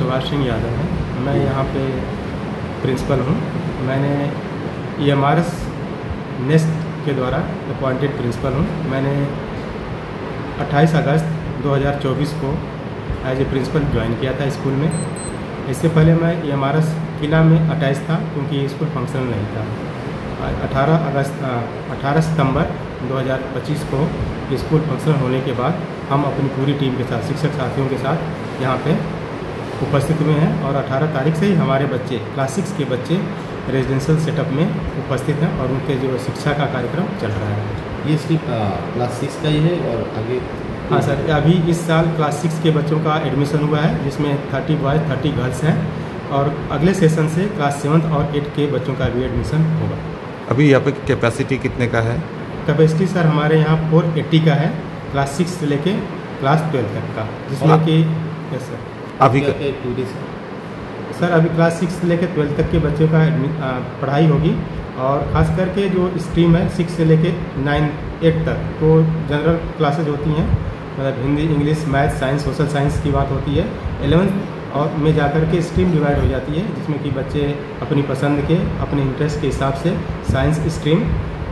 सुभाष सिंह यादव है। मैं यहाँ पे प्रिंसिपल हूँ। मैंने EMRS नेस्ट के द्वारा अपॉइंटेड प्रिंसिपल हूँ। मैंने 28 अगस्त 2024 को एज ए प्रिंसिपल ज्वाइन किया था स्कूल में। इससे पहले मैं EMRS किला में अटैच था क्योंकि स्कूल फंक्शनल नहीं था। 18 सितंबर 2025 को स्कूल फंक्शनल होने के बाद हम अपनी पूरी टीम के साथ, शिक्षक साथियों के साथ यहाँ पे उपस्थित हुए हैं और 18 तारीख से ही हमारे बच्चे, क्लास 6 के बच्चे रेजिडेंशियल सेटअप में उपस्थित हैं और उनके जो शिक्षा का कार्यक्रम चल रहा है। ये सिर्फ क्लास 6 का ही है और आगे? हाँ सर, अभी इस साल क्लास 6 के बच्चों का एडमिशन हुआ है जिसमें 30 बॉयज़ 30 गर्ल्स हैं और अगले सेशन से क्लास 7 और 8 के बच्चों का भी एडमिशन होगा। अभी यहाँ पे कैपेसिटी कितने का है? कैपेसिटी सर हमारे यहाँ 480 का है, क्लास 6 से लेके क्लास 12 तक का, जिसमें कि यस सर अभी सर अभी क्लास 6 से लेकर 12 तक के बच्चों का पढ़ाई होगी और ख़ास करके जो स्ट्रीम है 6 से लेके 8 तक तो जनरल क्लासेज होती हैं, मतलब Hindi, English, math, science, social science की बात होती है। 11th और में जाकर के स्ट्रीम डिवाइड हो जाती है जिसमें कि बच्चे अपनी पसंद के, अपने इंटरेस्ट के हिसाब से साइंस स्ट्रीम,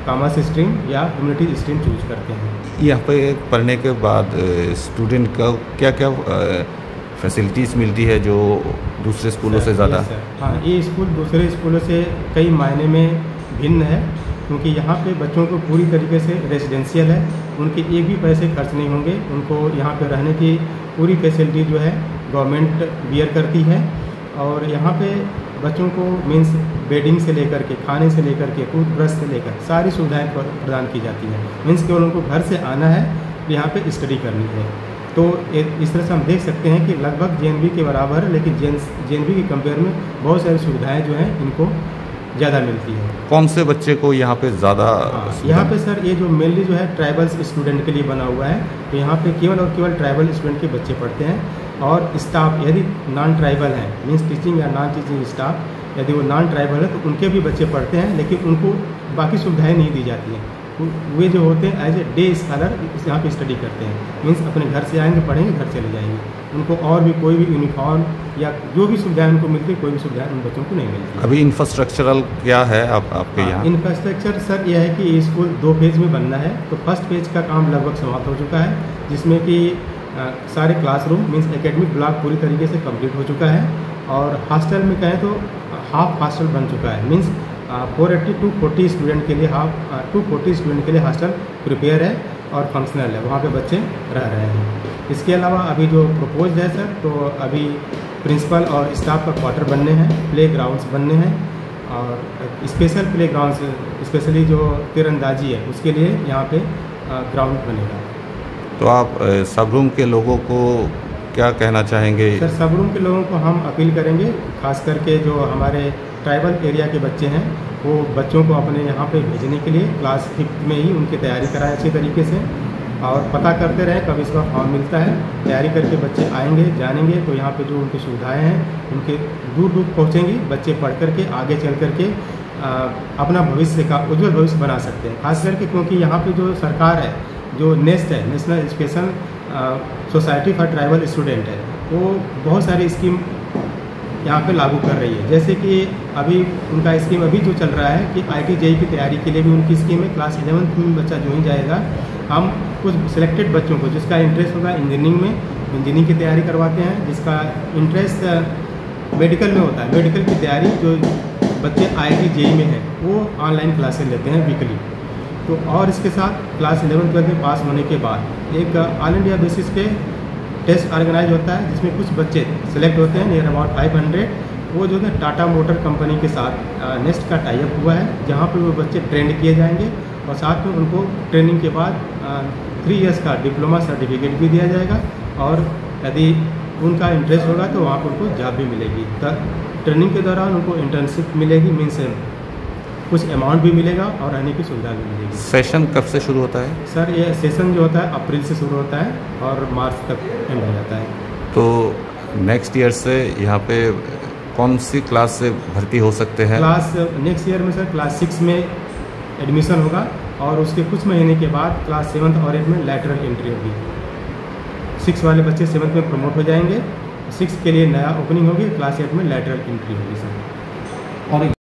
कॉमर्स स्ट्रीम या ह्यूमैनिटीज स्ट्रीम चूज करते हैं। यहाँ पे पढ़ने के बाद स्टूडेंट का क्या क्या फैसिलिटीज़ मिलती है जो दूसरे स्कूलों से ज़्यादा? हाँ, ये स्कूल दूसरे स्कूलों से कई मायने में भिन्न है क्योंकि यहाँ पे बच्चों को पूरी तरीके से रेजिडेंशियल है, उनके एक भी पैसे खर्च नहीं होंगे। उनको यहाँ पे रहने की पूरी फैसिलिटी जो है गवर्नमेंट बियर करती है और यहाँ पे बच्चों को मीन्स बेडिंग से लेकर के, खाने से लेकर के, टूथब्रश से लेकर सारी सुविधाएं प्रदान की जाती हैं। मीन्स केवल उनको घर से आना है, यहाँ पे स्टडी करनी है। तो इस तरह से हम देख सकते हैं कि लगभग JNV के बराबर है, लेकिन JNV के कंपेयर में बहुत सारी सुविधाएं जो हैं इनको ज़्यादा मिलती है। कौन से बच्चे को यहाँ पे ज़्यादा? यहाँ पे सर ये जो मेनली जो है ट्राइबल्स स्टूडेंट के लिए बना हुआ है, तो यहाँ पे केवल और केवल ट्राइबल स्टूडेंट के बच्चे पढ़ते हैं और स्टाफ यदि नॉन ट्राइबल हैं, मीन्स टीचिंग या नॉन टीचिंग स्टाफ यदि वो नॉन ट्राइबल है तो उनके भी बच्चे पढ़ते हैं, लेकिन उनको बाकी सुविधाएँ नहीं दी जाती हैं। वे जो होते हैं एज ए डे स्कॉलर यहाँ पे स्टडी करते हैं, मीन्स अपने घर से आएंगे, पढ़ेंगे, घर चले जाएंगे। उनको और भी कोई भी यूनिफॉर्म या जो भी सुविधाएं उनको मिलती है, कोई भी सुविधाएं उन बच्चों को नहीं मिलती। अभी इंफ्रास्ट्रक्चरल क्या है आपके यहाँ? इंफ्रास्ट्रक्चर सर यह है कि ये स्कूल 2 फेज में बनना है। तो फर्स्ट फेज का काम लगभग समाप्त हो चुका है जिसमें कि सारे क्लासरूम मीन्स एकेडमिक ब्लॉक पूरी तरीके से कंप्लीट हो चुका है और हॉस्टल में कहें तो हाफ हॉस्टल बन चुका है। मीन्स 480 to 40 स्टूडेंट के लिए 240 स्टूडेंट के लिए हॉस्टल प्रिपेयर है और फंक्शनल है, वहाँ पे बच्चे रह रहे हैं। इसके अलावा अभी जो प्रपोज्ड है सर, तो अभी प्रिंसिपल और स्टाफ का क्वार्टर बनने हैं, प्ले ग्राउंड्स बनने हैं और स्पेशल प्ले ग्राउंड्स स्पेशली जो तीरंदाजी है उसके लिए यहाँ पे ग्राउंड बनेगा। तो आप सब रूम के लोगों को क्या कहना चाहेंगे? सर सब रूम के लोगों को हम अपील करेंगे, खास करके जो हमारे ट्राइबल एरिया के बच्चे हैं वो बच्चों को अपने यहाँ पे भेजने के लिए क्लास 5 में ही उनकी तैयारी कराएं अच्छी तरीके से और पता करते रहें कब इसका फॉर्म मिलता है। तैयारी करके बच्चे आएंगे, जानेंगे तो यहाँ पे जो उनकी सुविधाएं हैं उनके दूर दूर पहुँचेंगी। बच्चे पढ़ करके आगे चल करके अपना भविष्य का उज्ज्वल भविष्य बना सकते हैं। खास करके क्योंकि यहाँ पे जो सरकार है, जो नेस्ट है, national education society for tribal student है, वो बहुत सारी स्कीम यहाँ पे लागू कर रही है। जैसे कि अभी उनका स्कीम अभी जो चल रहा है कि IIT JEE की तैयारी के लिए भी उनकी स्कीम है। क्लास 11th में बच्चा जो ही जाएगा, हम कुछ सिलेक्टेड बच्चों को जिसका इंटरेस्ट होगा इंजीनियरिंग में, इंजीनियरिंग की तैयारी करवाते हैं। जिसका इंटरेस्ट मेडिकल में होता है, मेडिकल की तैयारी जो बच्चे IIT JEE में हैं वो ऑनलाइन क्लासेज लेते हैं वीकली। तो और इसके साथ क्लास 11th-12 में पास होने के बाद एक ऑल इंडिया बेसिस पे टेस्ट ऑर्गेनाइज होता है जिसमें कुछ बच्चे सेलेक्ट होते हैं, नियर अबाउट 500। वो जो है टाटा मोटर कंपनी के साथ नेस्ट का टाई अप हुआ है जहाँ पर वो बच्चे ट्रेंड किए जाएंगे और साथ में उनको ट्रेनिंग के बाद 3 इयर्स का डिप्लोमा सर्टिफिकेट भी दिया जाएगा और यदि उनका इंटरेस्ट होगा तो वहाँ पर उनको जॉब भी मिलेगी। तो ट्रेनिंग के दौरान उनको इंटर्नशिप मिलेगी, मीन्स कुछ अमाउंट भी मिलेगा और रहने की सुविधा भी मिलेगी। सेशन कब से शुरू होता है? सर ये सेशन जो होता है अप्रैल से शुरू होता है और मार्च तक एंड हो जाता है। तो नेक्स्ट ईयर से यहाँ पे कौन सी क्लास से भर्ती हो सकते हैं? क्लास नेक्स्ट ईयर में सर क्लास 6 में एडमिशन होगा और उसके कुछ महीने के बाद क्लास 7th और 8 में लैटरल एंट्री होगी। 6 वाले बच्चे 7th में प्रमोट हो जाएंगे 6 के लिए नया ओपनिंग होगी, क्लास 8 में लैटरल एंट्री होगी सर। और